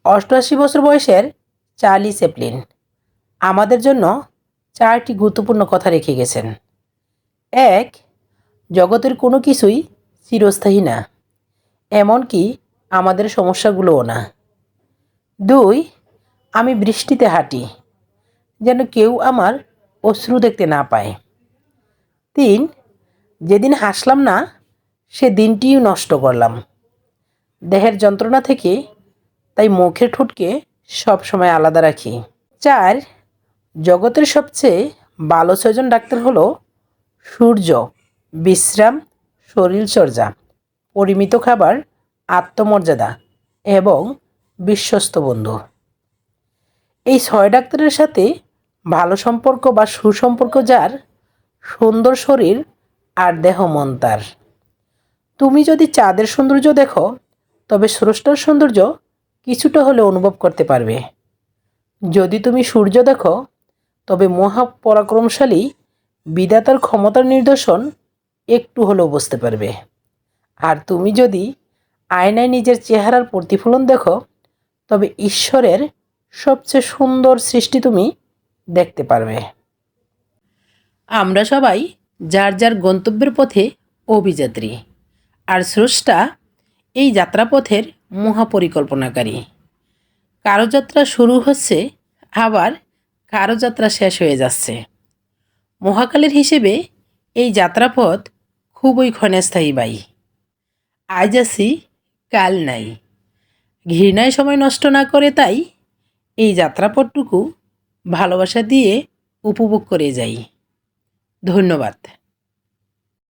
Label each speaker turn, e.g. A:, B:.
A: 88 বছর বয়সের Charlie Chaplin আমাদের জন্য 4টি গুরুত্বপূর্ণ কথা রেখে গেছেন। 1. জগতের কোনো কিছুই চিরস্থায়ী না, এমনকি আমাদের সমস্যাগুলোও না। 2. আমি বৃষ্টিতে হাঁটি, যেন কেউ আমার অশ্রু দেখতে না পায়। 3. যেদিন হাসলাম না, সে দিনটিও নষ্ট করলাম দেহের যন্ত্রণা থেকে, তাই মুখের ঠোঁটকে সবসময় আলাদা রাখি। 4. জগতের সবচেয়ে ভালো 6জন ডাক্তার হলো সূর্য, বিশ্রাম, শরীরচর্চা, পরিমিত খাবার, আত্মমর্যাদা এবং বিশ্বস্ত বন্ধু। এই 6 ডাক্তারের সাথে ভালো সম্পর্ক বা সুসম্পর্ক যার, সুন্দর শরীর আর দেহ মন তার। তুমি যদি চাঁদের সৌন্দর্য দেখো, তবে স্রষ্টার সৌন্দর্য কিছুটা হলে অনুভব করতে পারবে। যদি তুমি সূর্য দেখো, তবে মহাপরাক্রমশালী বিধাতার ক্ষমতার নিদর্শন একটু হলেও বুঝতে পারবে। আর তুমি যদি আয়নায় নিজের চেহারার প্রতিফলন দেখো, তবে ঈশ্বরের সবচেয়ে সুন্দর সৃষ্টি তুমি দেখতে পারবে। আমরা সবাই যার যার গন্তব্যের পথে অভিযাত্রী, আর স্রষ্টা এই যাত্রাপথের মহাপরিকল্পনাকারী। কারো যাত্রা শুরু হচ্ছে, আবার কারো যাত্রা শেষ হয়ে যাচ্ছে। মহাকালের হিসেবে এই যাত্রাপথ খুবই ক্ষণস্থায়ী ভাই। আজ আছি, কাল নাই। ঘৃণায় সময় নষ্ট না করে তাই এই যাত্রাপথটুকু ভালোবাসা দিয়ে উপভোগ করে যাই। ধন্যবাদ।